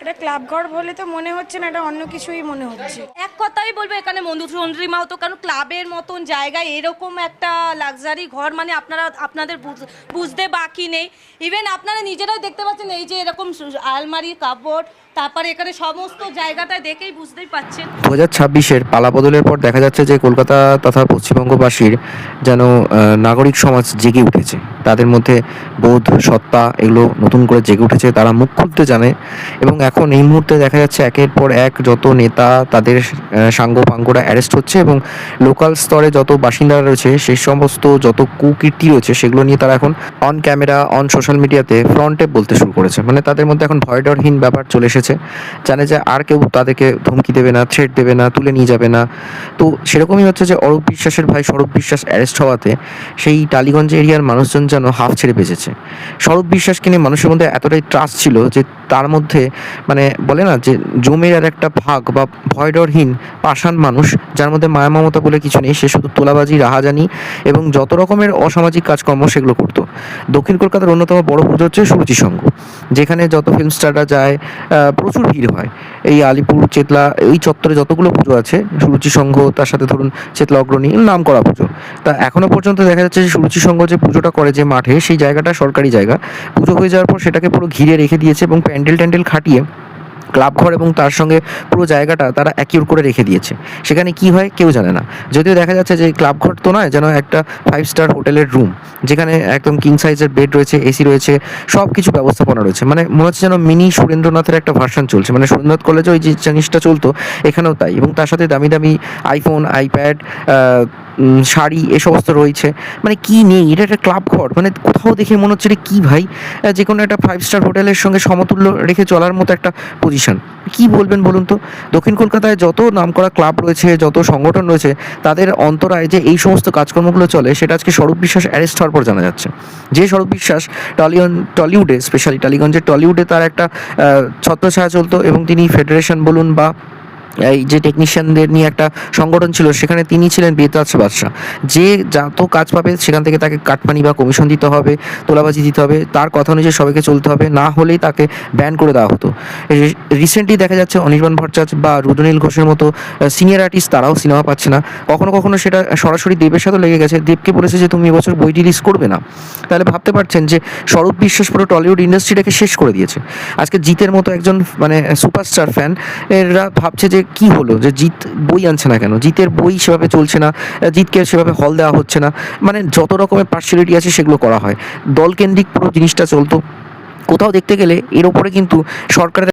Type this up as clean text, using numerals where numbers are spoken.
এটা ক্লাব ঘর বলে তো মনে হচ্ছে না, এটা অন্য কিছুই মনে হচ্ছে। এক কথাই বলবো এখানে মধুচন্দ্রিমাও তো, কারণ ক্লাবের মতন জায়গায় এরকম একটা লাক্সারি ঘর মানে আপনাদের বুঝতে বাকি নেই। ইভেন আপনারা নিজেরাই দেখতে পাচ্ছেন এই যে এরকম আলমারি, কাপড়, তারপরে এখানে সমস্ত জায়গাটা দেখেই বুঝতেই পাচ্ছেন। 2026-এর পালাবদলের পর দেখা যাচ্ছে যে কলকাতা তথা পশ্চিমবঙ্গবাসীর যেন নাগরিক সমাজ জেগে উঠেছে, তাদের মধ্যে বোধ, সত্তা এগুলো নতুন করে জেগে উঠেছে, তারা মুখ খুলতে জানে। এবং এখন এই মুহূর্তে দেখা যাচ্ছে একের পর এক যত নেতা, তাদের সাঙ্গপাঙ্গরা অ্যারেস্ট হচ্ছে এবং লোকাল স্তরে যত বাসিন্দারা রয়েছে সেই সমস্ত যত কুকীর্তি রয়েছে সেগুলো নিয়ে তারা এখন অন ক্যামেরা, অন সোশ্যাল মিডিয়াতে ফ্রন্টে বলতে শুরু করেছে। মানে তাদের মধ্যে এখন ভয়ডরহীন ব্যাপার চলে এসেছে, জানে যে আর কেউ তাদেরকে ধমকি দেবে না, থ্রেট দেবে না, তুলে নিয়ে যাবে না। তো সেরকমই হচ্ছে যে অরূপ বিশ্বাসের ভাই স্বরূপ বিশ্বাস অ্যারেস্ট হওয়াতে সেই টালিগঞ্জ এরিয়ার মানুষজন যেন হাফ ছেড়ে বেঁচেছে। স্বরূপ বিশ্বাসকে নিয়ে মানুষের মধ্যে এতটাই ট্রাস্ট ছিল যে তার মধ্যে মানে বলে না যে জমের আর একটা ভাগ বা ভয়ডরহীন পাষাণ মানুষ, যার মধ্যে মায়া মমতা বলে কিছু নেই, সে শুধু তোলাবাজি, রাহাজানি এবং যত রকমের অসামাজিক কাজকর্ম সেগুলো করতো। দক্ষিণ কলকাতার অন্যতম বড় পুজো হচ্ছে সুরুচি সংঘ, যেখানে যত ফিল্ম স্টাররা যায়, প্রচুর ভিড় হয়। এই আলিপুর, চেতলা, এই চত্বরে যতগুলো পুজো আছে, সুরুচি সংঘ, তার সাথে ধরুন চেতলা অগ্রণী, নাম করা পুজো। তা এখনো পর্যন্ত দেখা যাচ্ছে যে সুরুচি সংঘ যে পুজোটা করে যে মাঠে, সেই জায়গাটা সরকারি জায়গা। পুজো হয়ে যাওয়ার পর সেটাকে পুরো ঘিরে রেখে দিয়েছে এবং প্যান্ডেল ট্যান্ডেল খাটিয়ে ক্লাব ঘর এবং তার সঙ্গে পুরো জায়গাটা তারা অ্যাকিউর করে রেখে দিয়েছে। সেখানে কি হয় কেউ জানে না, যদিও দেখা যাচ্ছে যে ক্লাব ঘর তো নয়, যেন একটা 5 স্টার হোটেলের রুম, যেখানে একদম কিং সাইজের বেড রয়েছে, এসি রয়েছে, সব কিছু ব্যবস্থাপনা রয়েছে। মানে মনে হচ্ছে যেন মিনি সুরেন্দ্রনাথের একটা ভার্সন চলছে। মানে সুরেন্দ্রনাথ কলেজে ওই যে জিনিসটা চলতো এখানেও তাই, এবং তার সাথে দামি দামি আইফোন, আইপ্যাড, শাড়ি, এ সমস্ত রয়েছে। মানে কি নেই, এটা একটা ক্লাব ঘর। মানে কোথাও দেখে মনে হচ্ছে এটা কী ভাই, যে কোনো একটা 5 স্টার হোটেলের সঙ্গে সমতুল্য রেখে চলার মতো একটা পজিশন। কি বলবেন বলুন তো? দক্ষিণ কলকাতায় যত নামকরা ক্লাব রয়েছে, যত সংগঠন রয়েছে, তাদের অন্তরায় যে এই সমস্ত কাজকর্মগুলো চলে, সেটা আজকে স্বরূপ বিশ্বাস অ্যারেস্ট হওয়ার পর জানা যাচ্ছে। যে স্বরূপ বিশ্বাস টলিউডে, স্পেশালি টালিগঞ্জের টলিউডে তার একটা ছত্রছায়া চলতো, এবং তিনি ফেডারেশন বলুন বা এই যে টেকনিশিয়ানদের নিয়ে একটা সংগঠন ছিল, সেখানে তিনি ছিলেন বেতাজ বাদশা। যে যত কাজ পাবে সেখান থেকে তাকে কাটমানি বা কমিশন দিতে হবে, তোলাবাজি দিতে হবে, তার কথা অনুযায়ী সবাইকে চলতে হবে, না হলেই তাকে ব্যান করে দেওয়া হতো। রিসেন্টলি দেখা যাচ্ছে অনির্বাণ ভট্টাচার্য বা রুদ্রনীল ঘোষের মতো সিনিয়র আর্টিস্ট, তারাও সিনেমা পাচ্ছে না। কখনো কখনো সেটা সরাসরি দেবের সাথে লেগে গেছে, দেবকে বলেছে যে তুমি এবছর বই রিলিজ করবে না। তাহলে ভাবতে পারছেন যে স্বরূপ বিশ্বাস পুরো টলিউড ইন্ডাস্ট্রিটাকে শেষ করে দিয়েছে। আজকে জিতের মতো একজন মানে সুপারস্টার ফ্যান, এরা ভাবছে যে কি হলো, যে জিৎ বই আনছে না কেন, জিতের বই সেভাবে চলছে না, জিতকে সেভাবে হল দেওয়া হচ্ছে না। মানে যত রকমের পার্সিয়ালিটি আছে সেগুলো করা হয়, দলকেন্দ্রিক পুরো জিনিসটা চলতো। কোথাও দেখতে গেলে এর ওপরে কিন্তু সরকারের